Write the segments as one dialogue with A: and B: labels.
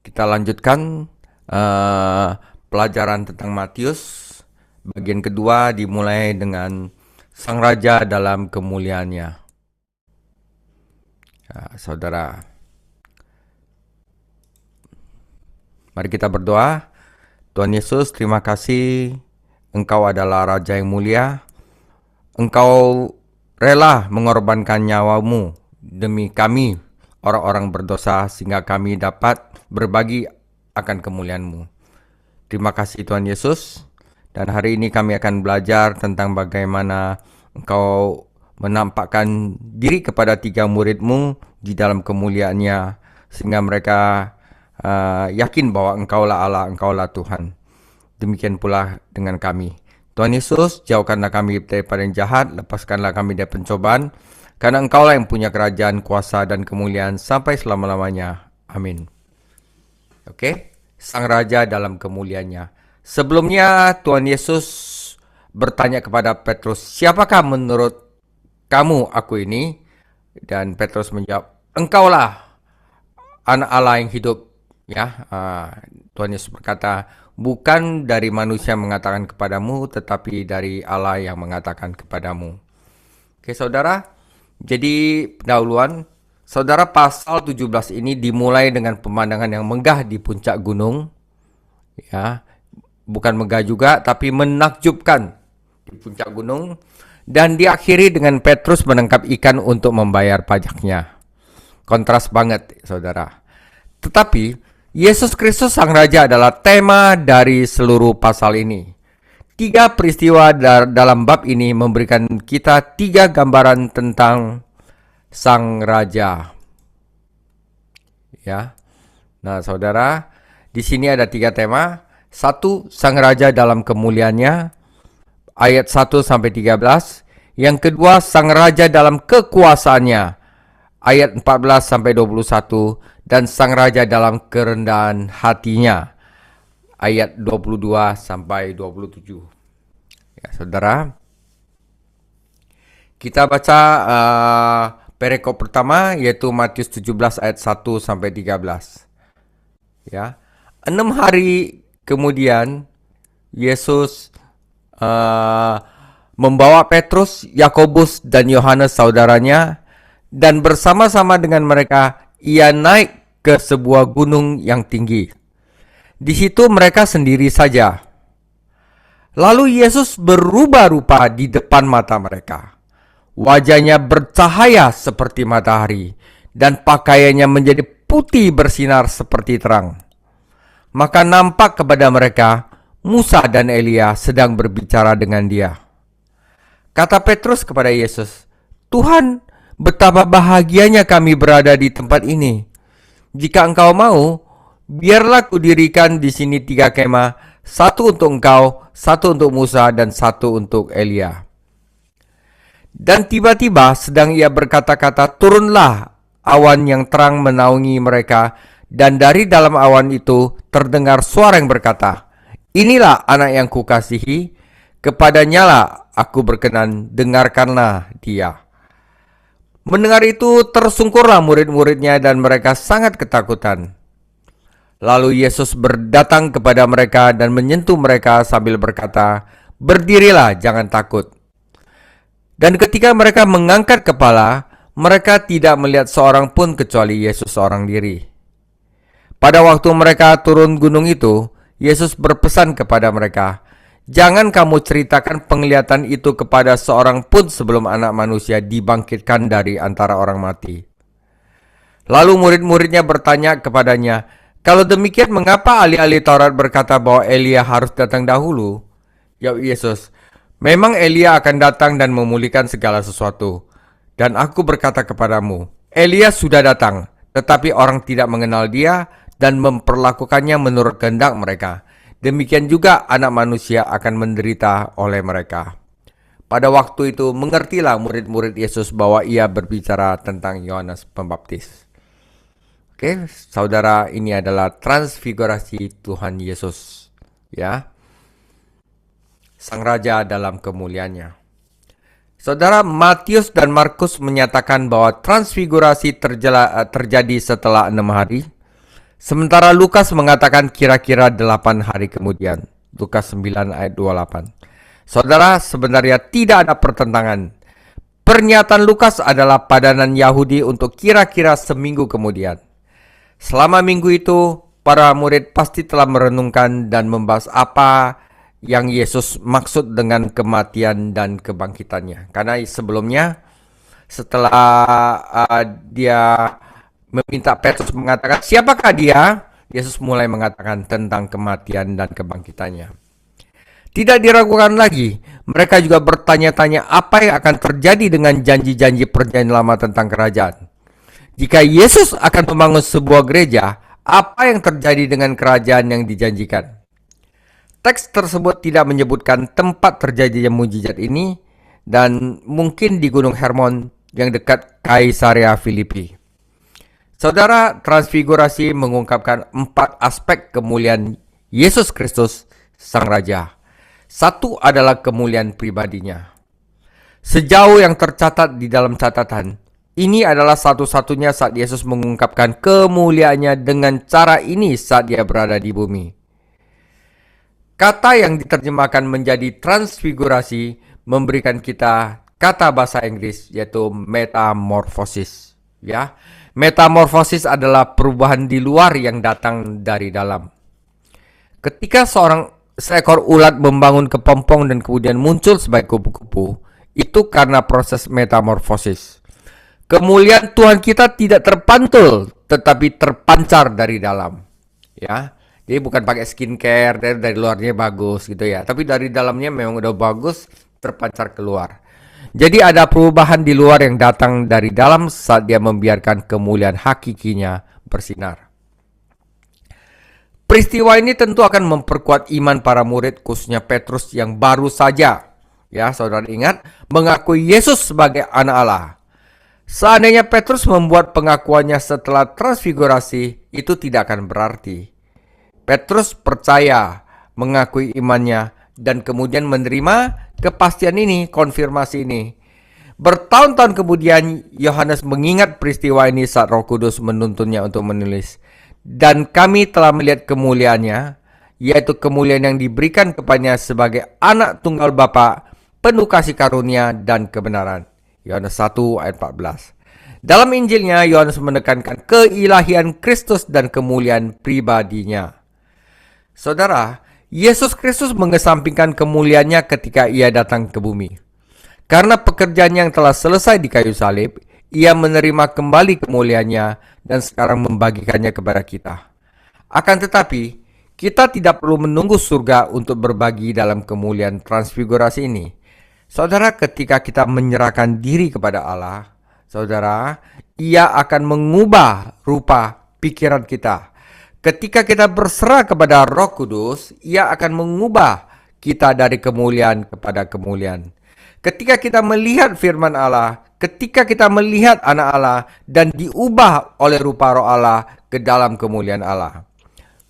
A: Kita lanjutkan pelajaran tentang Matius. Bagian kedua dimulai dengan Sang Raja dalam kemuliaannya. Saudara, mari kita berdoa. Tuhan Yesus, terima kasih. Engkau adalah Raja yang mulia. Engkau rela mengorbankan nyawamu demi kami, orang-orang berdosa, sehingga kami dapat berbagi akan kemuliaan-Mu. Terima kasih Tuhan Yesus. Dan hari ini kami akan belajar tentang bagaimana Engkau menampakkan diri kepada 3 murid-Mu di dalam kemuliaannya, sehingga mereka yakin bahwa Engkaulah Allah, Engkaulah Tuhan. Demikian pula dengan kami. Tuhan Yesus, jauhkanlah kami daripada yang jahat, lepaskanlah kami dari pencobaan, karena Engkaulah yang punya kerajaan, kuasa, dan kemuliaan sampai selama-lamanya. Amin. Oke, Sang Raja dalam kemuliaannya. Sebelumnya Tuhan Yesus bertanya kepada Petrus, siapakah menurut kamu aku ini? Dan Petrus menjawab, Engkaulah Anak Allah yang hidup. Ya, Tuhan Yesus berkata, bukan dari manusia mengatakan kepadamu, tetapi dari Allah yang mengatakan kepadamu. Oke saudara, jadi pendahuluan, saudara, pasal 17 ini dimulai dengan pemandangan yang megah di puncak gunung. Ya, bukan megah juga, tapi menakjubkan di puncak gunung. Dan diakhiri dengan Petrus menangkap ikan untuk membayar pajaknya. Kontras banget, saudara. Tetapi Yesus Kristus Sang Raja adalah tema dari seluruh pasal ini. 3 peristiwa dalam bab ini memberikan kita 3 gambaran tentang Sang Raja. Ya. Nah, saudara, di sini ada 3 tema. 1, Sang Raja dalam kemuliaannya, ayat 1 sampai 13. Yang kedua, Sang Raja dalam kekuasaannya, ayat 14 sampai 21. Dan Sang Raja dalam kerendahan hatinya, ayat 22 sampai 27. Ya, saudara, kita baca perikop pertama, yaitu Matius 17 ayat 1 sampai 13. Ya, 6 hari kemudian Yesus membawa Petrus, Yakobus, dan Yohanes saudaranya, dan bersama-sama dengan mereka ia naik ke sebuah gunung yang tinggi. Di situ mereka sendiri saja. Lalu Yesus berubah rupa di depan mata mereka. Wajahnya bercahaya seperti matahari, dan pakaiannya menjadi putih bersinar seperti terang. Maka nampak kepada mereka Musa dan Elia sedang berbicara dengan dia. Kata Petrus kepada Yesus, Tuhan, betapa bahagianya kami berada di tempat ini. Jika engkau mau, biarlah kudirikan di sini 3 kemah, 1 untuk engkau, 1 untuk Musa, dan 1 untuk Elia. Dan tiba-tiba sedang ia berkata-kata, turunlah awan yang terang menaungi mereka, dan dari dalam awan itu terdengar suara yang berkata, inilah anak yang kukasihi, kepadanyalah aku berkenan, dengarkanlah dia. Mendengar itu tersungkurlah murid-muridnya dan mereka sangat ketakutan. Lalu Yesus berdatang kepada mereka dan menyentuh mereka sambil berkata, berdirilah, jangan takut. Dan ketika mereka mengangkat kepala, mereka tidak melihat seorang pun kecuali Yesus seorang diri. Pada waktu mereka turun gunung itu, Yesus berpesan kepada mereka, jangan kamu ceritakan penglihatan itu kepada seorang pun sebelum Anak Manusia dibangkitkan dari antara orang mati. Lalu murid-muridnya bertanya kepadanya, kalau demikian mengapa ahli-ahli Taurat berkata bahwa Elia harus datang dahulu? Jawab Yesus, memang Elia akan datang dan memulihkan segala sesuatu. Dan aku berkata kepadamu, Elia sudah datang, tetapi orang tidak mengenal dia dan memperlakukannya menurut kehendak mereka. Demikian juga Anak Manusia akan menderita oleh mereka. Pada waktu itu mengertilah murid-murid Yesus bahwa ia berbicara tentang Yohanes Pembaptis. Oke, saudara, ini adalah transfigurasi Tuhan Yesus. Ya, Sang Raja dalam kemuliaannya. Saudara, Matius dan Markus menyatakan bahwa transfigurasi terjadi setelah 6 hari. Sementara Lukas mengatakan kira-kira 8 hari kemudian. Lukas 9 ayat 28. Saudara, sebenarnya tidak ada pertentangan. Pernyataan Lukas adalah padanan Yahudi untuk kira-kira seminggu kemudian. Selama minggu itu, para murid pasti telah merenungkan dan membahas apa yang Yesus maksud dengan kematian dan kebangkitannya. Karena sebelumnya, setelah dia meminta Petrus mengatakan, siapakah dia? Yesus mulai mengatakan tentang kematian dan kebangkitannya. Tidak diragukan lagi, mereka juga bertanya-tanya apa yang akan terjadi dengan janji-janji perjanjian lama tentang kerajaan. Jika Yesus akan membangun sebuah gereja, apa yang terjadi dengan kerajaan yang dijanjikan? Teks tersebut tidak menyebutkan tempat terjadinya mujizat ini, dan mungkin di Gunung Hermon yang dekat Kaisarea Filipi. Saudara, transfigurasi mengungkapkan 4 aspek kemuliaan Yesus Kristus, Sang Raja. Satu adalah kemuliaan pribadinya. Sejauh yang tercatat di dalam catatan, ini adalah satu-satunya saat Yesus mengungkapkan kemuliaannya dengan cara ini saat dia berada di bumi. Kata yang diterjemahkan menjadi transfigurasi memberikan kita kata bahasa Inggris yaitu metamorfosis. Ya, metamorfosis adalah perubahan di luar yang datang dari dalam. Ketika seekor ulat membangun kepompong dan kemudian muncul sebagai kupu-kupu, itu karena proses metamorfosis. Kemuliaan Tuhan kita tidak terpantul, tetapi terpancar dari dalam. Ya, jadi bukan pakai skincare dari luarnya bagus gitu ya, tapi dari dalamnya memang udah bagus, terpancar keluar. Jadi ada perubahan di luar yang datang dari dalam saat dia membiarkan kemuliaan hakikinya bersinar. Peristiwa ini tentu akan memperkuat iman para murid, khususnya Petrus yang baru saja, ya saudara ingat, mengakui Yesus sebagai anak Allah. Seandainya Petrus membuat pengakuannya setelah transfigurasi, itu tidak akan berarti. Petrus percaya, mengakui imannya, dan kemudian menerima kepastian ini, konfirmasi ini. Bertahun-tahun kemudian, Yohanes mengingat peristiwa ini saat Roh Kudus menuntunnya untuk menulis. Dan kami telah melihat kemuliaannya, yaitu kemuliaan yang diberikan kepadanya sebagai anak tunggal Bapa, penuh kasih karunia dan kebenaran. Yohanes 1 ayat 14. Dalam Injilnya, Yohanes menekankan keilahian Kristus dan kemuliaan pribadinya. Saudara, Yesus Kristus mengesampingkan kemuliaannya ketika ia datang ke bumi. Karena pekerjaan yang telah selesai di kayu salib, ia menerima kembali kemuliaannya dan sekarang membagikannya kepada kita. Akan tetapi, kita tidak perlu menunggu surga untuk berbagi dalam kemuliaan transfigurasi ini. Saudara, ketika kita menyerahkan diri kepada Allah, saudara, ia akan mengubah rupa pikiran kita. Ketika kita berserah kepada Roh Kudus, ia akan mengubah kita dari kemuliaan kepada kemuliaan. Ketika kita melihat firman Allah, ketika kita melihat anak Allah dan diubah oleh rupa Roh Allah ke dalam kemuliaan Allah.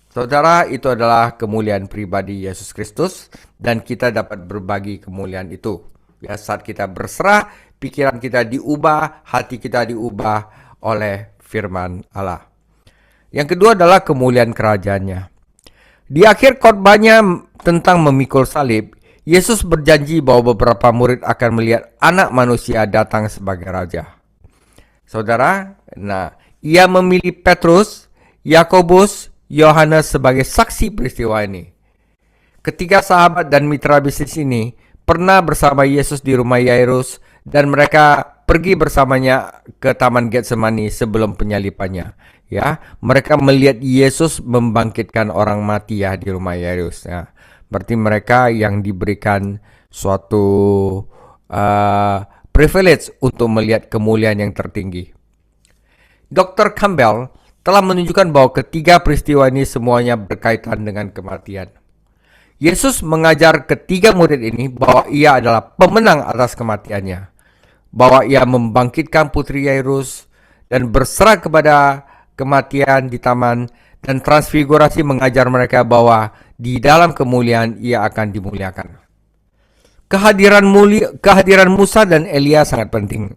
A: Saudara, itu adalah kemuliaan pribadi Yesus Kristus dan kita dapat berbagi kemuliaan itu. Ya, saat kita berserah, pikiran kita diubah, hati kita diubah oleh firman Allah. Yang kedua adalah kemuliaan kerajaannya. Di akhir khotbahnya tentang memikul salib, Yesus berjanji bahwa beberapa murid akan melihat anak manusia datang sebagai raja. Saudara, ia memilih Petrus, Yakobus, Yohanes sebagai saksi peristiwa ini. Ketiga sahabat dan mitra bisnis ini pernah bersama Yesus di rumah Yairus dan mereka pergi bersamanya ke Taman Getsemani sebelum penyalipannya. Ya, mereka melihat Yesus membangkitkan orang mati ya di rumah Yairus. Ya. Berarti mereka yang diberikan suatu privilege untuk melihat kemuliaan yang tertinggi. Dr. Campbell telah menunjukkan bahwa ketiga peristiwa ini semuanya berkaitan dengan kematian. Yesus mengajar ketiga murid ini bahwa ia adalah pemenang atas kematiannya, bahwa ia membangkitkan putri Yairus dan berserah kepada kematian di taman, dan transfigurasi mengajar mereka bahwa di dalam kemuliaan ia akan dimuliakan. Kehadiran Musa dan Elia sangat penting.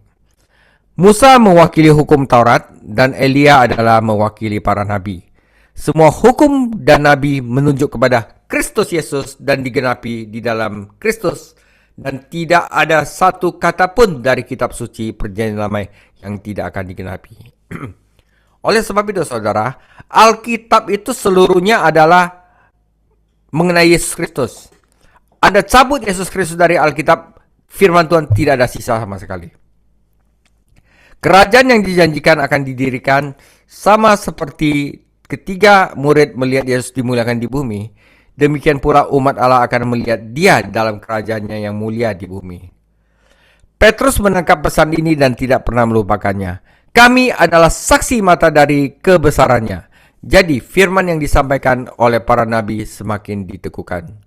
A: Musa mewakili hukum Taurat dan Elia adalah mewakili para nabi. Semua hukum dan nabi menunjuk kepada Kristus Yesus dan digenapi di dalam Kristus, dan tidak ada satu kata pun dari kitab suci perjanjian lama yang tidak akan digenapi. Oleh sebab itu saudara, Alkitab itu seluruhnya adalah mengenai Yesus Kristus. Anda cabut Yesus Kristus dari Alkitab, firman Tuhan tidak ada sisa sama sekali. Kerajaan yang dijanjikan akan didirikan sama seperti ketika murid melihat Yesus dimuliakan di bumi, demikian pula umat Allah akan melihat Dia dalam kerajaannya yang mulia di bumi. Petrus menangkap pesan ini dan tidak pernah melupakannya. Kami adalah saksi mata dari kebesarannya. Jadi firman yang disampaikan oleh para nabi semakin diteguhkan.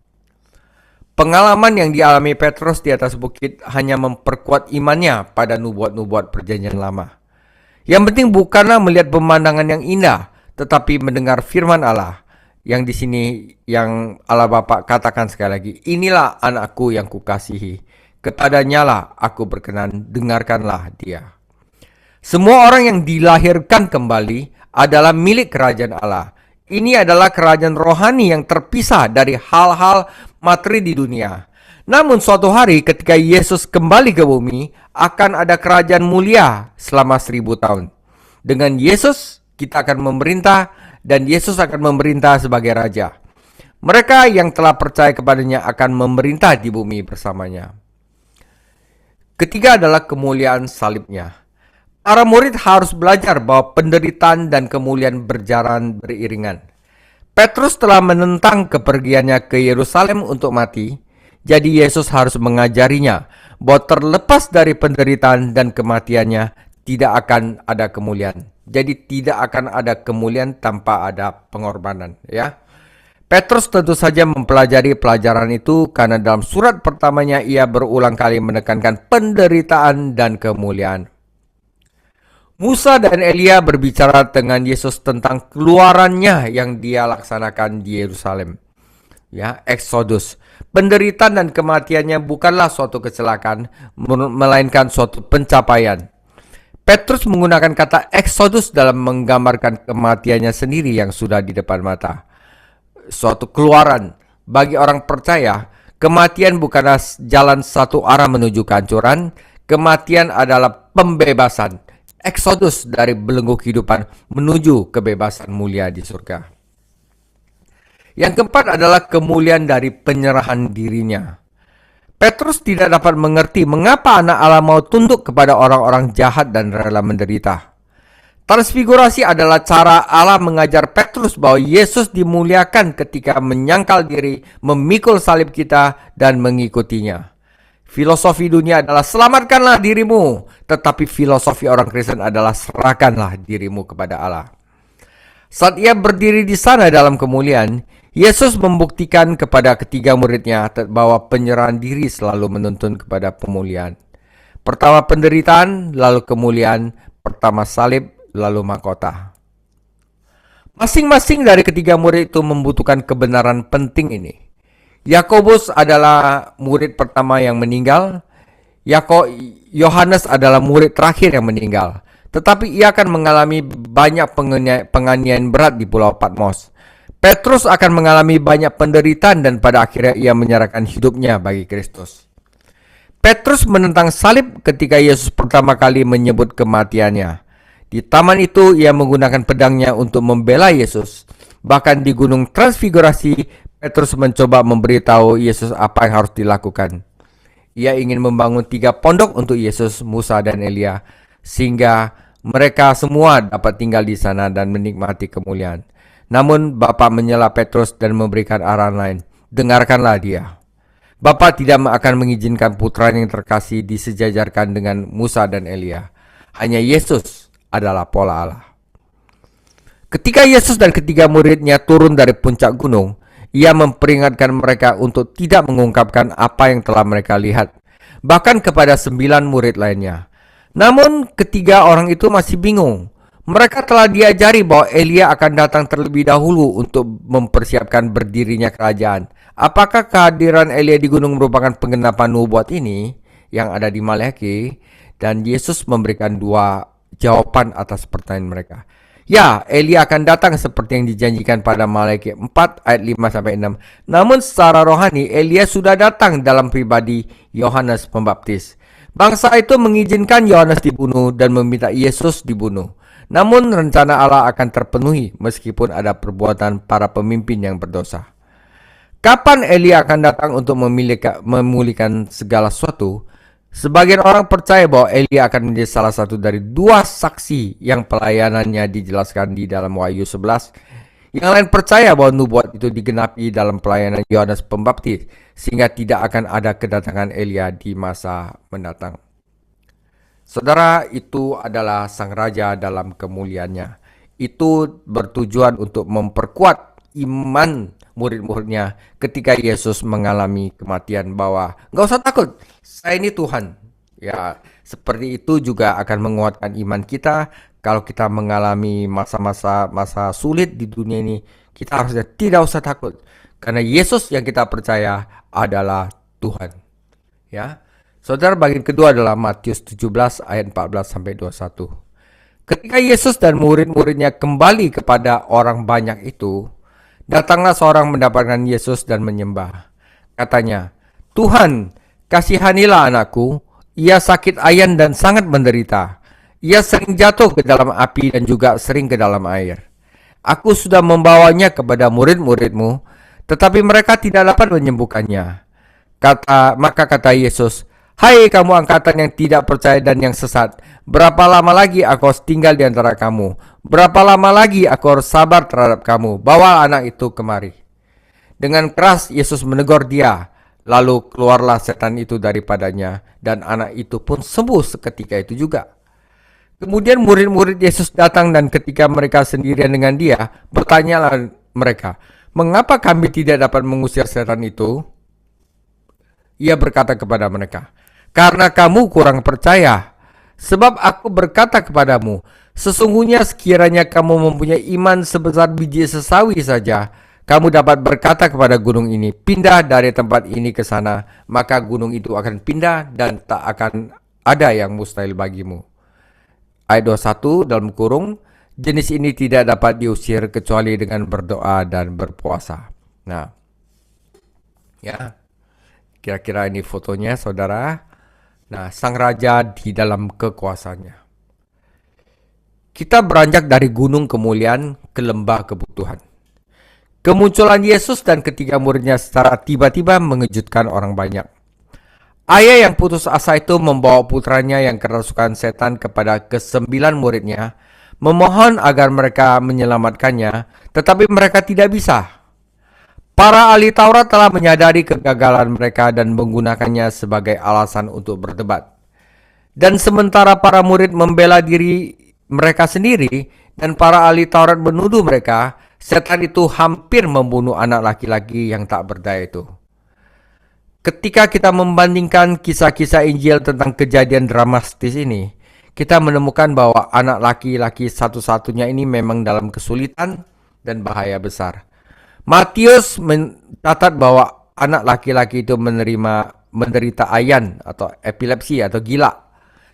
A: Pengalaman yang dialami Petrus di atas bukit hanya memperkuat imannya pada nubuat-nubuat perjanjian lama. Yang penting bukanlah melihat pemandangan yang indah, tetapi mendengar firman Allah. Yang di sini yang Allah Bapa katakan sekali lagi, inilah anakku yang kukasihi, kepadanya lah aku berkenan, dengarkanlah dia. Semua orang yang dilahirkan kembali adalah milik kerajaan Allah. Ini adalah kerajaan rohani yang terpisah dari hal-hal materi di dunia. Namun suatu hari ketika Yesus kembali ke bumi, akan ada kerajaan mulia selama 1000 tahun. Dengan Yesus kita akan memerintah, dan Yesus akan memerintah sebagai Raja. Mereka yang telah percaya kepadanya akan memerintah di bumi bersamanya. Ketiga adalah kemuliaan salibnya. Para murid harus belajar bahwa penderitaan dan kemuliaan berjalan beriringan. Petrus telah menentang kepergiannya ke Yerusalem untuk mati, jadi Yesus harus mengajarinya bahwa terlepas dari penderitaan dan kematiannya, tidak akan ada kemuliaan. Jadi tidak akan ada kemuliaan tanpa ada pengorbanan, ya. Petrus tentu saja mempelajari pelajaran itu karena dalam surat pertamanya ia berulang kali menekankan penderitaan dan kemuliaan. Musa dan Elia berbicara dengan Yesus tentang keluarannya yang dia laksanakan di Yerusalem. Ya, Exodus. Penderitaan dan kematiannya bukanlah suatu kecelakaan, melainkan suatu pencapaian. Petrus menggunakan kata Exodus dalam menggambarkan kematiannya sendiri yang sudah di depan mata. Suatu keluaran. Bagi orang percaya, kematian bukanlah jalan satu arah menuju kehancuran. Kematian adalah pembebasan. Exodus dari belenggu kehidupan menuju kebebasan mulia di surga. Yang keempat adalah kemuliaan dari penyerahan dirinya. Petrus tidak dapat mengerti mengapa anak Allah mau tunduk kepada orang-orang jahat dan rela menderita. Transfigurasi adalah cara Allah mengajar Petrus bahwa Yesus dimuliakan ketika menyangkal diri, memikul salib kita, dan mengikutinya. Filosofi dunia adalah selamatkanlah dirimu, tetapi filosofi orang Kristen adalah serahkanlah dirimu kepada Allah. Saat ia berdiri di sana dalam kemuliaan, Yesus membuktikan kepada ketiga muridnya bahwa penyerahan diri selalu menuntun kepada pemulihan. Pertama penderitaan, lalu kemuliaan, pertama salib, lalu mahkota. Masing-masing dari ketiga murid itu membutuhkan kebenaran penting ini. Yakobus adalah murid pertama yang meninggal. Yohanes adalah murid terakhir yang meninggal. Tetapi ia akan mengalami banyak penganiayaan berat di Pulau Patmos. Petrus akan mengalami banyak penderitaan dan pada akhirnya ia menyerahkan hidupnya bagi Kristus. Petrus menentang salib ketika Yesus pertama kali menyebut kematiannya. Di taman itu ia menggunakan pedangnya untuk membela Yesus. Bahkan di Gunung Transfigurasi, Petrus mencoba memberitahu Yesus apa yang harus dilakukan. Ia ingin membangun 3 pondok untuk Yesus, Musa, dan Elia, sehingga mereka semua dapat tinggal di sana dan menikmati kemuliaan. Namun Bapa menyela Petrus dan memberikan arahan lain. Dengarkanlah dia. Bapa tidak akan mengizinkan putra yang terkasih disejajarkan dengan Musa dan Elia. Hanya Yesus adalah pola Allah. Ketika Yesus dan ketiga muridnya turun dari puncak gunung, ia memperingatkan mereka untuk tidak mengungkapkan apa yang telah mereka lihat, bahkan kepada 9 murid lainnya. Namun ketiga orang itu masih bingung. Mereka telah diajari bahwa Elia akan datang terlebih dahulu untuk mempersiapkan berdirinya kerajaan. Apakah kehadiran Elia di gunung merupakan penggenapan nubuat ini yang ada di Maleakhi? Dan Yesus memberikan 2 jawaban atas pertanyaan mereka. Ya, Elia akan datang seperti yang dijanjikan pada Malaikat 4 ayat 5-6. Namun secara rohani, Elia sudah datang dalam pribadi Yohanes Pembaptis. Bangsa itu mengizinkan Yohanes dibunuh dan meminta Yesus dibunuh. Namun rencana Allah akan terpenuhi meskipun ada perbuatan para pemimpin yang berdosa. Kapan Elia akan datang untuk memulihkan segala sesuatu? Sebagian orang percaya bahwa Elia akan menjadi salah satu dari dua saksi yang pelayanannya dijelaskan di dalam Wahyu 11. Yang lain percaya bahwa nubuat itu digenapi dalam pelayanan Yohanes Pembaptis, sehingga tidak akan ada kedatangan Elia di masa mendatang. Saudara, itu adalah sang raja dalam kemuliaannya. Itu bertujuan untuk memperkuat iman murid-muridnya ketika Yesus mengalami kematian, bahwa nggak usah takut, saya ini Tuhan. Ya, seperti itu juga akan menguatkan iman kita kalau kita mengalami masa sulit di dunia ini. Kita harusnya tidak usah takut, karena Yesus yang kita percaya adalah Tuhan. Ya, saudara, bagian kedua adalah Matius 17 ayat 14-21. Ketika Yesus dan murid-muridnya kembali kepada orang banyak itu, datanglah seorang mendapatkan Yesus dan menyembah. Katanya, "Tuhan, kasihanilah anakku. Ia sakit ayan dan sangat menderita. Ia sering jatuh ke dalam api dan juga sering ke dalam air. Aku sudah membawanya kepada murid-muridmu, tetapi mereka tidak dapat menyembuhkannya." Maka kata Yesus, "Hai kamu angkatan yang tidak percaya dan yang sesat, berapa lama lagi aku harus tinggal di antara kamu? Berapa lama lagi aku harus sabar terhadap kamu? Bawa anak itu kemari." Dengan keras Yesus menegur dia, lalu keluarlah setan itu daripadanya, dan anak itu pun sembuh seketika itu juga. Kemudian murid-murid Yesus datang, dan ketika mereka sendirian dengan dia, bertanyalah mereka, "Mengapa kami tidak dapat mengusir setan itu?" Ia berkata kepada mereka, "Karena kamu kurang percaya. Sebab aku berkata kepadamu, sesungguhnya sekiranya kamu mempunyai iman sebesar biji sesawi saja, kamu dapat berkata kepada gunung ini, pindah dari tempat ini ke sana, maka gunung itu akan pindah dan tak akan ada yang mustahil bagimu." Ayat 21 dalam kurung, jenis ini tidak dapat diusir kecuali dengan berdoa dan berpuasa. Nah, ya, kira-kira ini fotonya, saudara. Nah, sang raja di dalam kekuasaannya. Kita beranjak dari gunung kemuliaan ke lembah kebutuhan. Kemunculan Yesus dan ketiga muridnya secara tiba-tiba mengejutkan orang banyak. Ayah yang putus asa itu membawa putranya yang kerasukan setan kepada kesembilan muridnya, memohon agar mereka menyelamatkannya, tetapi mereka tidak bisa. Para ahli Taurat telah menyadari kegagalan mereka dan menggunakannya sebagai alasan untuk berdebat. Dan sementara para murid membela diri mereka sendiri dan para ahli Taurat menuduh mereka, setan itu hampir membunuh anak laki-laki yang tak berdaya itu. Ketika kita membandingkan kisah-kisah Injil tentang kejadian dramatis ini, kita menemukan bahwa anak laki-laki satu-satunya ini memang dalam kesulitan dan bahaya besar. Matius mencatat bahwa anak laki-laki itu menderita ayan atau epilepsi atau gila,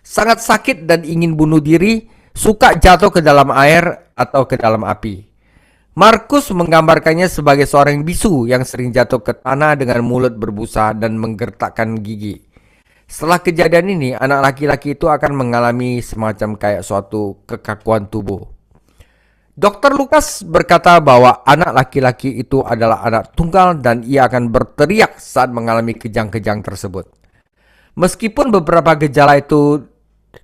A: sangat sakit dan ingin bunuh diri, suka jatuh ke dalam air atau ke dalam api. Markus menggambarkannya sebagai seorang bisu yang sering jatuh ke tanah dengan mulut berbusa dan menggertakkan gigi. Setelah kejadian ini, anak laki-laki itu akan mengalami semacam kayak suatu kekakuan tubuh. Dr. Lukas berkata bahwa anak laki-laki itu adalah anak tunggal dan ia akan berteriak saat mengalami kejang-kejang tersebut. Meskipun beberapa gejala itu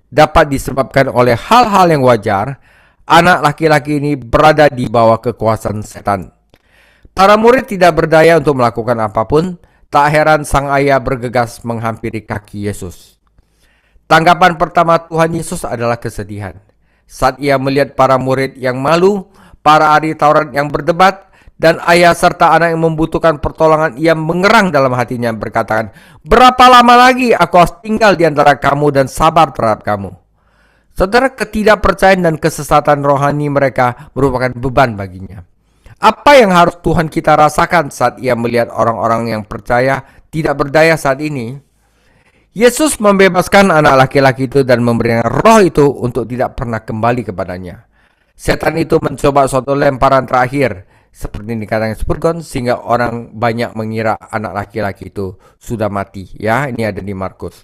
A: dapat disebabkan oleh hal-hal yang wajar, anak laki-laki ini berada di bawah kekuasaan setan. Para murid tidak berdaya untuk melakukan apapun, tak heran sang ayah bergegas menghampiri kaki Yesus. Tanggapan pertama Tuhan Yesus adalah kesedihan. Saat ia melihat para murid yang malu, para ahli Taurat yang berdebat, dan ayah serta anak yang membutuhkan pertolongan, ia mengerang dalam hatinya berkatakan, "Berapa lama lagi aku harus tinggal di antara kamu dan sabar terhadap kamu?" Saudara, ketidakpercayaan dan kesesatan rohani mereka merupakan beban baginya. Apa yang harus Tuhan kita rasakan saat ia melihat orang-orang yang percaya tidak berdaya saat ini? Yesus membebaskan anak laki-laki itu dan memberikan roh itu untuk tidak pernah kembali kepadanya. Setan itu mencoba suatu lemparan terakhir, seperti dikatakan Spurgeon, sehingga orang banyak mengira anak laki-laki itu sudah mati. Ya, ini ada di Markus.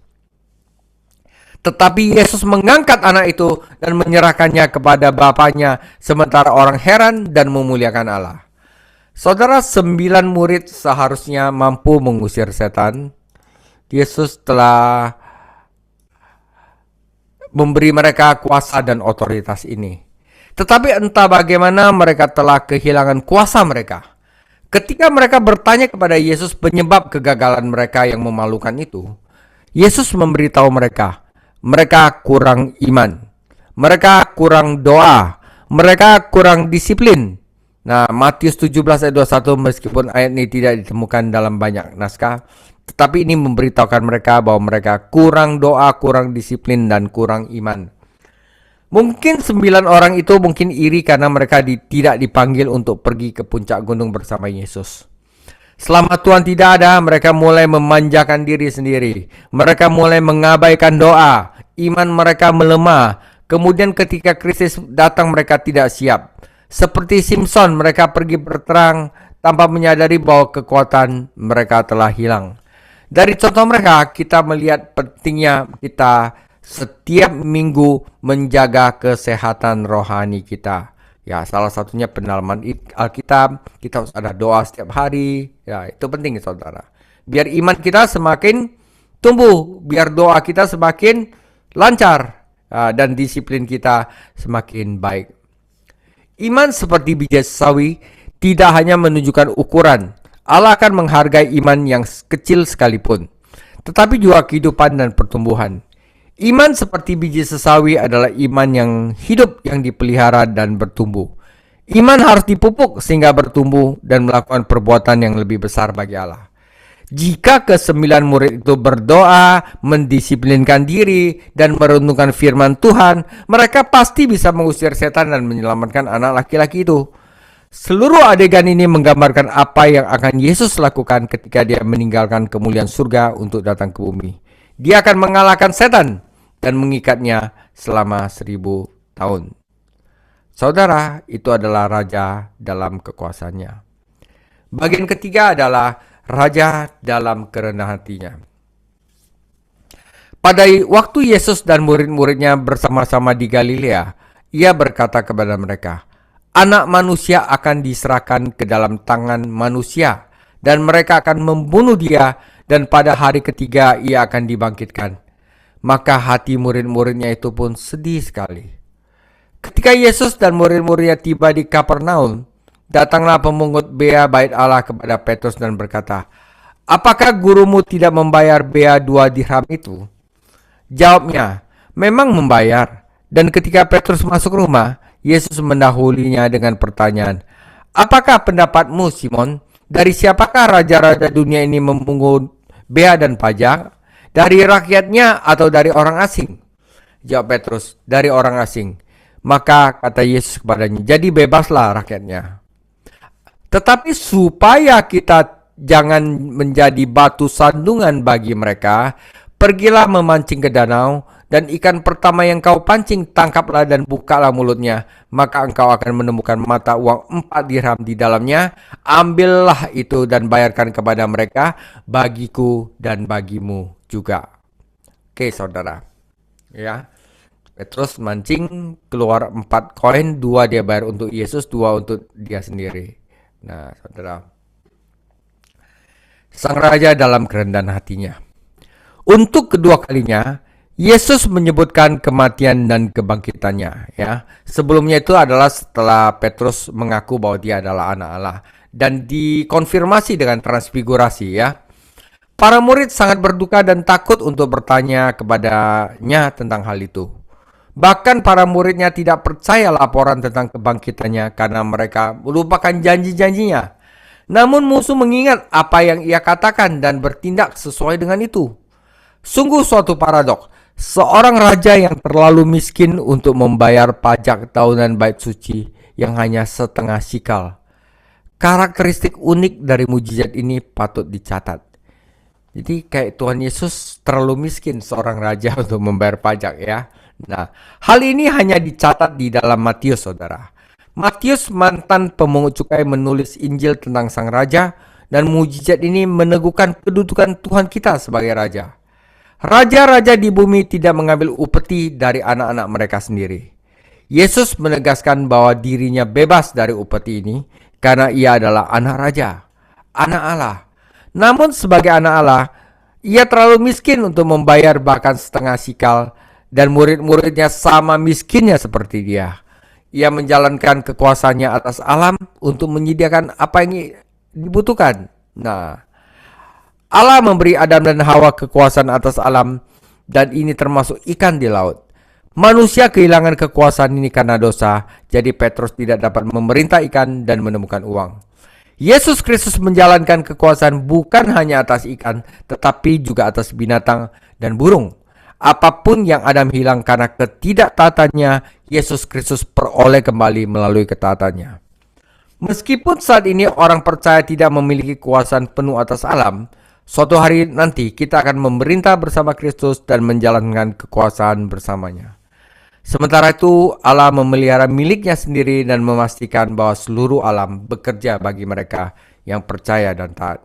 A: Tetapi Yesus mengangkat anak itu dan menyerahkannya kepada bapaknya, sementara orang heran dan memuliakan Allah. Saudara, 9 murid seharusnya mampu mengusir setan. Yesus telah memberi mereka kuasa dan otoritas ini. Tetapi entah bagaimana mereka telah kehilangan kuasa mereka. Ketika mereka bertanya kepada Yesus penyebab kegagalan mereka yang memalukan itu, Yesus memberitahu mereka kurang iman, mereka kurang doa, mereka kurang disiplin. Nah, Matius 17 ayat 21, meskipun ayat ini tidak ditemukan dalam banyak naskah, tetapi ini memberitahukan mereka bahwa mereka kurang doa, kurang disiplin, dan kurang iman. Mungkin 9 orang itu mungkin iri karena mereka tidak dipanggil untuk pergi ke puncak gunung bersama Yesus. Selama Tuhan tidak ada, mereka mulai memanjakan diri sendiri. Mereka mulai mengabaikan doa. Iman mereka melemah. Kemudian ketika krisis datang, mereka tidak siap. Seperti Simpson, mereka pergi berperang tanpa menyadari bahwa kekuatan mereka telah hilang. Dari contoh mereka, kita melihat pentingnya kita setiap minggu menjaga kesehatan rohani kita. Ya, salah satunya pendalaman Alkitab. Kita harus ada doa setiap hari. Ya, itu penting, saudara. Biar iman kita semakin tumbuh, biar doa kita semakin lancar, dan disiplin kita semakin baik. Iman seperti biji sawi tidak hanya menunjukkan ukuran. Allah akan menghargai iman yang kecil sekalipun, tetapi juga kehidupan dan pertumbuhan. Iman seperti biji sesawi adalah iman yang hidup, yang dipelihara dan bertumbuh. Iman harus dipupuk sehingga bertumbuh dan melakukan perbuatan yang lebih besar bagi Allah. Jika ke-9 murid itu berdoa, mendisiplinkan diri, dan merenungkan firman Tuhan, mereka pasti bisa mengusir setan dan menyelamatkan anak laki-laki itu. Seluruh adegan ini menggambarkan apa yang akan Yesus lakukan ketika dia meninggalkan kemuliaan surga untuk datang ke bumi. Dia akan mengalahkan setan dan mengikatnya selama 1000 tahun. Saudara, itu adalah raja dalam kekuasaannya. Bagian ketiga adalah raja dalam kerendahan hatinya. Pada waktu Yesus dan murid-muridnya bersama-sama di Galilea, ia berkata kepada mereka, "Anak manusia akan diserahkan ke dalam tangan manusia, dan mereka akan membunuh dia, dan pada hari ketiga ia akan dibangkitkan." Maka hati murid-muridnya itu pun sedih sekali. Ketika Yesus dan murid-muridnya tiba di Kapernaum, datanglah pemungut bea bait Allah kepada Petrus dan berkata, "Apakah gurumu tidak membayar bea 2 dirham itu?" Jawabnya, "Memang membayar." Dan ketika Petrus masuk rumah, Yesus mendahulinya dengan pertanyaan, "Apakah pendapatmu, Simon? Dari siapakah raja-raja dunia ini memungut bea dan pajak? Dari rakyatnya atau dari orang asing?" Jawab Petrus, "Dari orang asing." Maka kata Yesus kepadanya, "Jadi bebaslah rakyatnya. Tetapi supaya kita jangan menjadi batu sandungan bagi mereka, pergilah memancing ke danau, dan ikan pertama yang kau pancing tangkaplah dan bukalah mulutnya. Maka engkau akan menemukan mata uang 4 dirham di dalamnya. Ambillah itu dan bayarkan kepada mereka, bagiku dan bagimu juga." Oke, saudara. Ya, Petrus mancing, keluar 4 koin, 2 dia bayar untuk Yesus, 2 untuk dia sendiri. Nah, saudara, sang raja dalam kerendahan hatinya. Untuk kedua kalinya, Yesus menyebutkan kematian dan kebangkitannya. Ya, sebelumnya itu adalah setelah Petrus mengaku bahwa dia adalah anak Allah dan dikonfirmasi dengan transfigurasi. Ya, para murid sangat berduka dan takut untuk bertanya kepadanya tentang hal itu. Bahkan para muridnya tidak percaya laporan tentang kebangkitannya karena mereka melupakan janji-janjinya. Namun musuh mengingat apa yang ia katakan dan bertindak sesuai dengan itu. Sungguh suatu paradoks. Seorang raja yang terlalu miskin untuk membayar pajak tahunan bait suci yang hanya setengah sikal. Karakteristik unik dari mujizat ini patut dicatat. Jadi kayak Tuhan Yesus terlalu miskin seorang raja untuk membayar pajak, ya. Nah, hal ini hanya dicatat di dalam Matius, saudara. Matius, mantan pemungut cukai, menulis Injil tentang sang raja, dan mujizat ini meneguhkan kedudukan Tuhan kita sebagai raja. Raja-raja di bumi tidak mengambil upeti dari anak-anak mereka sendiri. Yesus menegaskan bahwa dirinya bebas dari upeti ini karena ia adalah anak raja, anak Allah. Namun sebagai anak Allah, ia terlalu miskin untuk membayar bahkan setengah sikal, dan murid-muridnya sama miskinnya seperti dia. Ia menjalankan kekuasaannya atas alam untuk menyediakan apa yang dibutuhkan. Nah, Allah memberi Adam dan Hawa kekuasaan atas alam, dan ini termasuk ikan di laut. Manusia kehilangan kekuasaan ini karena dosa, jadi Petrus tidak dapat memerintah ikan dan menemukan uang. Yesus Kristus menjalankan kekuasaan bukan hanya atas ikan, tetapi juga atas binatang dan burung. Apapun yang Adam hilang karena ketidaktaatannya, Yesus Kristus peroleh kembali melalui ketaatannya. Meskipun saat ini orang percaya tidak memiliki kuasaan penuh atas alam, suatu hari nanti kita akan memerintah bersama Kristus dan menjalankan kekuasaan bersamanya. Sementara itu, Allah memelihara miliknya sendiri dan memastikan bahwa seluruh alam bekerja bagi mereka yang percaya dan taat.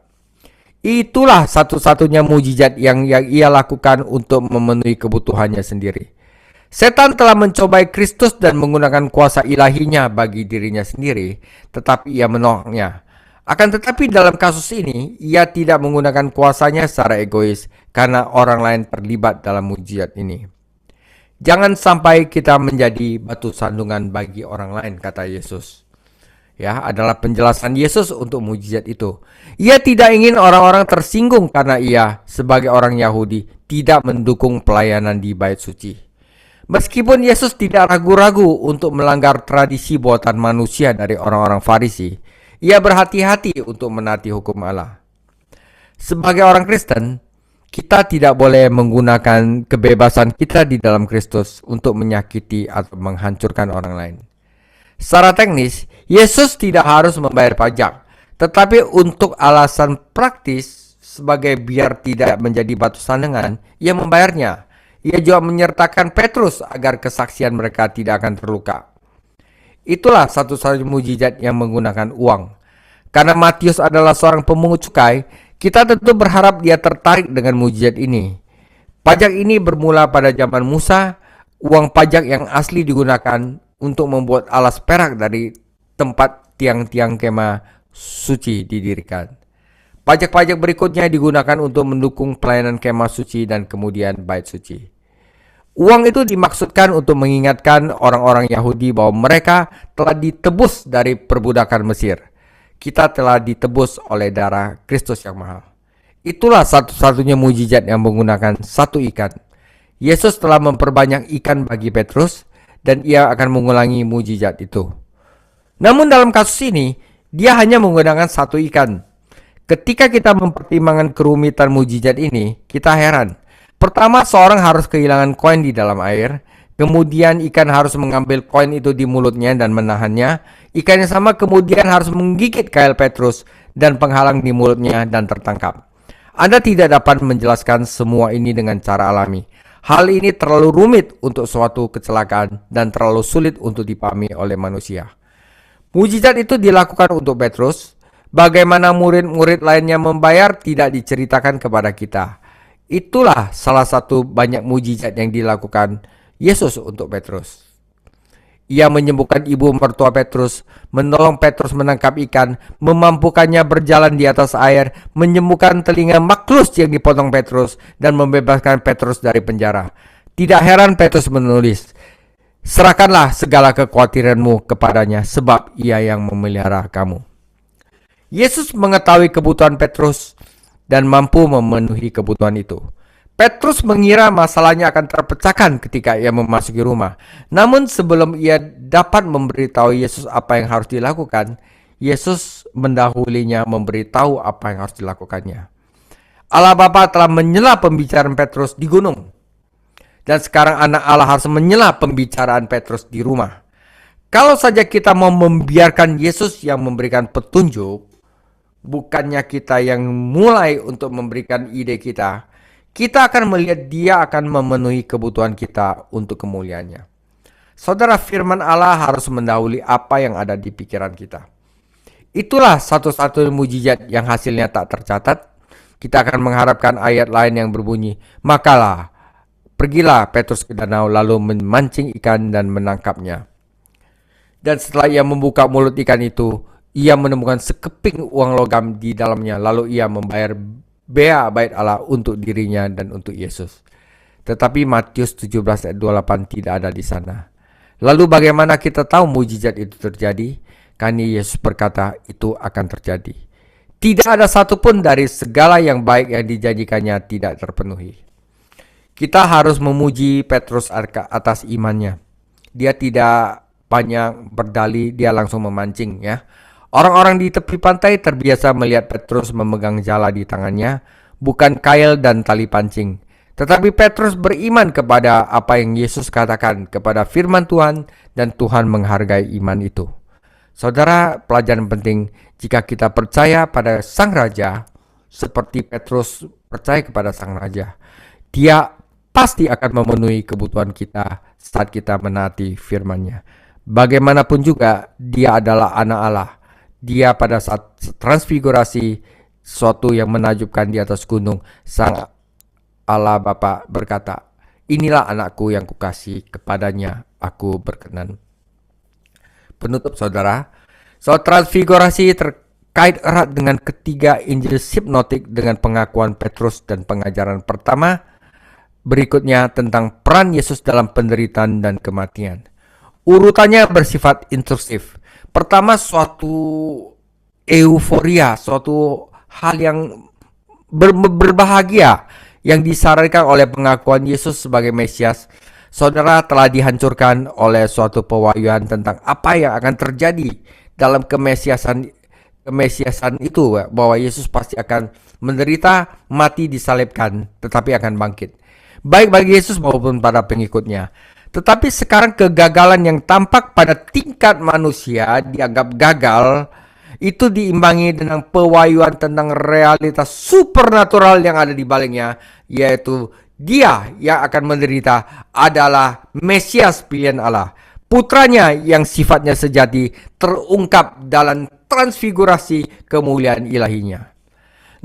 A: Itulah satu-satunya mujizat yang ia lakukan untuk memenuhi kebutuhannya sendiri. Setan telah mencobai Kristus dan menggunakan kuasa ilahinya bagi dirinya sendiri, tetapi ia menolaknya. Akan tetapi dalam kasus ini, ia tidak menggunakan kuasanya secara egois karena orang lain terlibat dalam mujizat ini. Jangan sampai kita menjadi batu sandungan bagi orang lain, kata Yesus. Ya, adalah penjelasan Yesus untuk mujizat itu. Ia tidak ingin orang-orang tersinggung karena ia, sebagai orang Yahudi, tidak mendukung pelayanan di bait suci. Meskipun Yesus tidak ragu-ragu untuk melanggar tradisi buatan manusia dari orang-orang Farisi, ia berhati-hati untuk menaati hukum Allah. Sebagai orang Kristen, kita tidak boleh menggunakan kebebasan kita di dalam Kristus untuk menyakiti atau menghancurkan orang lain. Secara teknis, Yesus tidak harus membayar pajak, tetapi untuk alasan praktis sebagai biar tidak menjadi batu sandungan, ia membayarnya. Ia juga menyertakan Petrus agar kesaksian mereka tidak akan terluka. Itulah satu-satunya mujizat yang menggunakan uang. Karena Matius adalah seorang pemungut cukai, kita tentu berharap dia tertarik dengan mujizat ini. Pajak ini bermula pada zaman Musa. Uang pajak yang asli digunakan untuk membuat alas perak dari tempat tiang-tiang kemah suci didirikan. Pajak-pajak berikutnya digunakan untuk mendukung pelayanan kemah suci dan kemudian bait suci. Uang itu dimaksudkan untuk mengingatkan orang-orang Yahudi bahwa mereka telah ditebus dari perbudakan Mesir. Kita telah ditebus oleh darah Kristus yang mahal. Itulah satu-satunya mujizat yang menggunakan satu ikan. Yesus telah memperbanyak ikan bagi Petrus, dan ia akan mengulangi mujizat itu. Namun dalam kasus ini, dia hanya menggunakan satu ikan. Ketika kita mempertimbangkan kerumitan mujizat ini, kita heran. Pertama, seorang harus kehilangan koin di dalam air. Kemudian ikan harus mengambil koin itu di mulutnya dan menahannya. Ikan yang sama kemudian harus menggigit kail Petrus dan penghalang di mulutnya dan tertangkap. Anda tidak dapat menjelaskan semua ini dengan cara alami. Hal ini terlalu rumit untuk suatu kecelakaan dan terlalu sulit untuk dipahami oleh manusia. Mujizat itu dilakukan untuk Petrus. Bagaimana murid-murid lainnya membayar tidak diceritakan kepada kita. Itulah salah satu banyak mujizat yang dilakukan Yesus untuk Petrus. Ia menyembuhkan ibu mertua Petrus, menolong Petrus menangkap ikan, memampukannya berjalan di atas air, menyembuhkan telinga maklus yang dipotong Petrus, dan membebaskan Petrus dari penjara. Tidak heran Petrus menulis, "Serahkanlah segala kekhawatiranmu kepadanya, sebab ia yang memelihara kamu." Yesus mengetahui kebutuhan Petrus dan mampu memenuhi kebutuhan itu. Petrus mengira masalahnya akan terpecahkan ketika ia memasuki rumah. Namun sebelum ia dapat memberitahu Yesus apa yang harus dilakukan, Yesus mendahulinya memberitahu apa yang harus dilakukannya. Allah Bapa telah menyela pembicaraan Petrus di gunung. Dan sekarang anak Allah harus menyela pembicaraan Petrus di rumah. Kalau saja kita mau membiarkan Yesus yang memberikan petunjuk, bukannya kita yang mulai untuk memberikan ide kita, kita akan melihat Dia akan memenuhi kebutuhan kita untuk kemuliaannya. Saudara, firman Allah harus mendahului apa yang ada di pikiran kita. Itulah satu-satunya mujizat yang hasilnya tak tercatat. Kita akan mengharapkan ayat lain yang berbunyi, "Makalah, pergilah Petrus ke danau lalu memancing ikan dan menangkapnya." Dan setelah ia membuka mulut ikan itu, ia menemukan sekeping uang logam di dalamnya. Lalu ia membayar bea bait Allah untuk dirinya dan untuk Yesus. Tetapi Matius 17 ayat 28 tidak ada di sana. Lalu bagaimana kita tahu mujizat itu terjadi? Karena Yesus berkata itu akan terjadi. Tidak ada satupun dari segala yang baik yang dijanjikannya tidak terpenuhi. Kita harus memuji Petrus atas imannya. Dia tidak banyak berdalih, dia langsung memancing ya. Orang-orang di tepi pantai terbiasa melihat Petrus memegang jala di tangannya, bukan kail dan tali pancing. Tetapi Petrus beriman kepada apa yang Yesus katakan, kepada firman Tuhan, dan Tuhan menghargai iman itu. Saudara, pelajaran penting, jika kita percaya pada Sang Raja, seperti Petrus percaya kepada Sang Raja, Dia pasti akan memenuhi kebutuhan kita saat kita menaati firman-Nya. Bagaimanapun juga, Dia adalah anak Allah. Dia pada saat transfigurasi, sesuatu yang menakjubkan di atas gunung, Sang Allah Bapa berkata, "Inilah anakku yang kukasih, kepadanya aku berkenan." Penutup saudara, soal transfigurasi terkait erat dengan ketiga Injil sinoptik dengan pengakuan Petrus dan pengajaran pertama. Berikutnya tentang peran Yesus dalam penderitaan dan kematian. Urutannya bersifat intrusif. Pertama, suatu euforia, suatu hal yang berbahagia yang disarankan oleh pengakuan Yesus sebagai Mesias. Saudara, telah dihancurkan oleh suatu pewahyuan tentang apa yang akan terjadi dalam kemesiasan itu, bahwa Yesus pasti akan menderita, mati, disalibkan, tetapi akan bangkit. Baik bagi Yesus maupun pada pengikutnya. Tetapi sekarang kegagalan yang tampak pada tingkat manusia dianggap gagal, itu diimbangi dengan pewahyuan tentang realitas supernatural yang ada di baliknya, yaitu Dia yang akan menderita adalah Mesias pilihan Allah. Putranya yang sifatnya sejati terungkap dalam transfigurasi kemuliaan ilahinya.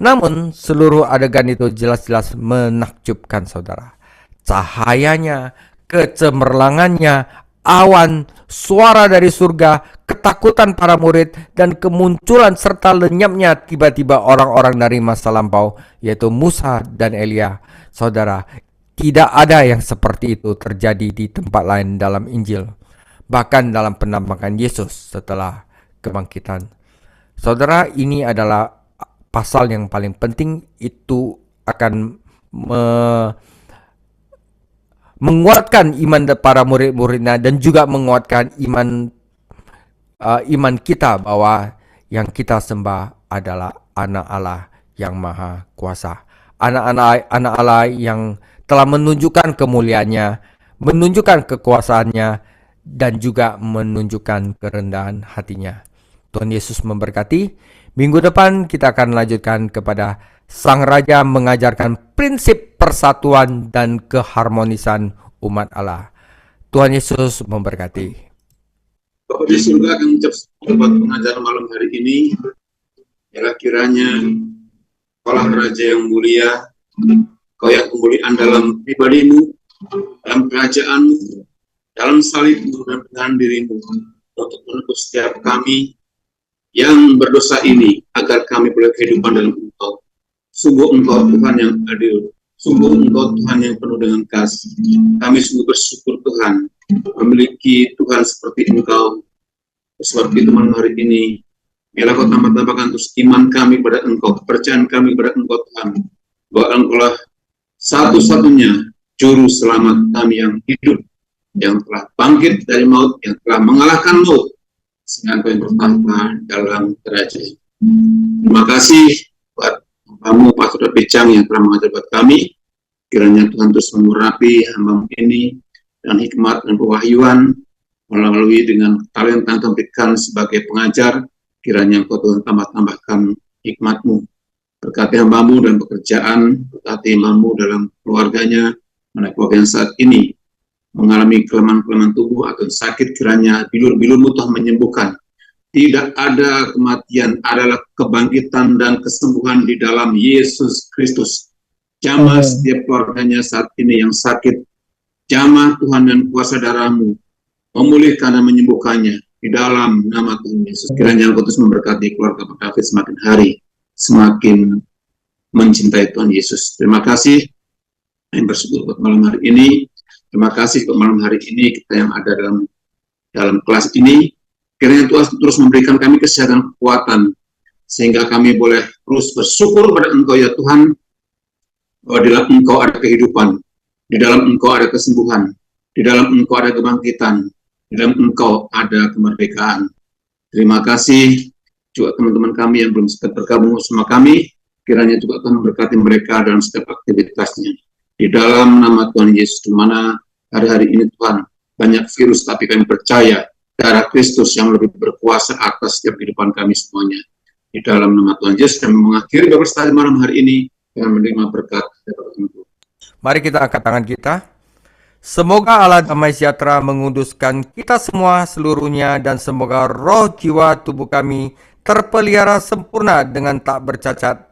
A: Namun seluruh adegan itu jelas-jelas menakjubkan saudara. Cahayanya, kecemerlangannya, awan, suara dari surga, ketakutan para murid, dan kemunculan serta lenyapnya tiba-tiba orang-orang dari masa lampau, yaitu Musa dan Elia. Saudara, tidak ada yang seperti itu terjadi di tempat lain dalam Injil, bahkan dalam penampakan Yesus setelah kebangkitan. Saudara, ini adalah pasal yang paling penting, itu akan menguatkan iman para murid-muridnya dan juga menguatkan iman kita bahwa yang kita sembah adalah anak Allah yang maha kuasa. Anak Allah yang telah menunjukkan kemuliaannya, menunjukkan kekuasaannya, dan juga menunjukkan kerendahan hatinya. Tuhan Yesus memberkati. Minggu depan kita akan lanjutkan kepada Sang Raja mengajarkan prinsip persatuan dan keharmonisan umat Allah. Tuhan Yesus memberkati.
B: Bapak di surga akan mengucap pengajaran malam hari ini. Ialah kiranya Allah Raja yang mulia, Kau yang kemuliaan dalam pribadimu, dalam kerajaanmu, dalam salibmu dan dengan dirimu, untuk menebus setiap kami yang berdosa ini, agar kami boleh kehidupan dalam Engkau. Sungguh Engkau Tuhan yang adil, sungguh Engkau Tuhan yang penuh dengan kasih. Kami sungguh bersyukur Tuhan, memiliki Tuhan seperti Engkau. Sebab itu malam hari ini, biarlah Kau tambah-tambahkan terus iman kami pada Engkau, kepercayaan kami pada Engkau Tuhan, bahwa Engkau lah satu-satunya juru selamat kami yang hidup, yang telah bangkit dari maut, yang telah mengalahkan maut, sehingga Engkau yang bertahta dalam kerajaan. Terima kasih buat kamu, Pak Saudara Bejang, yang telah mengajar buat kami. Kiranya Tuhan terus mengurapi hamba ini dan hikmat dan pewahyuan melalui dengan talenta yang Tuhan berikan sebagai pengajar. Kiranya Engkau Tuhan tambah-tambahkan hikmat-Mu Berkati hamba-Mu dalam pekerjaan, berkati hamba-Mu dalam keluarganya, mana keluarga yang saat ini mengalami kelemahan-kelemahan tubuh atau sakit, kiranya bilur-bilur-Mu Tuhan menyembuhkan. Tidak ada kematian, adalah kebangkitan dan kesembuhan di dalam Yesus Kristus. Jamah setiap keluarganya saat ini yang sakit, jamah Tuhan dan kuasa darah-Mu, memulihkan dan menyembuhkannya di dalam nama Tuhan Yesus. Kiranya Engkau terus memberkati keluarga Pak David semakin hari, semakin mencintai Tuhan Yesus. Terima kasih yang bersyukur buat malam hari ini. Terima kasih buat malam hari ini kita yang ada dalam kelas ini. Kiranya Tuhan terus memberikan kami kesehatan, kekuatan, sehingga kami boleh terus bersyukur pada Engkau ya Tuhan, bahwa di dalam Engkau ada kehidupan, di dalam Engkau ada kesembuhan, di dalam Engkau ada kebangkitan, di dalam Engkau ada kemerdekaan. Terima kasih juga teman-teman kami yang belum sempat bergabung bersama kami, kiranya juga Tuhan memberkati mereka dalam setiap aktivitasnya. Di dalam nama Tuhan Yesus, di mana hari-hari ini Tuhan banyak virus, tapi kami percaya darah Kristus yang lebih berkuasa atas setiap kehidupan kami semuanya. Di dalam nama Tuhan Yesus, kami mengakhiri beberapa malam hari ini dengan menerima berkat dari Tuhan.
A: Mari kita angkat tangan kita. Semoga Allah damai sejahtera menguduskan kita semua seluruhnya, dan semoga roh, jiwa, tubuh kami terpelihara sempurna dengan tak bercacat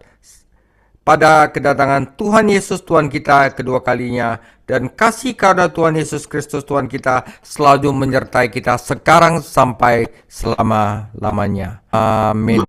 A: pada kedatangan Tuhan Yesus Tuhan kita kedua kalinya, dan kasih karunia Tuhan Yesus Kristus Tuhan kita selalu menyertai kita sekarang sampai selama-lamanya. Amin.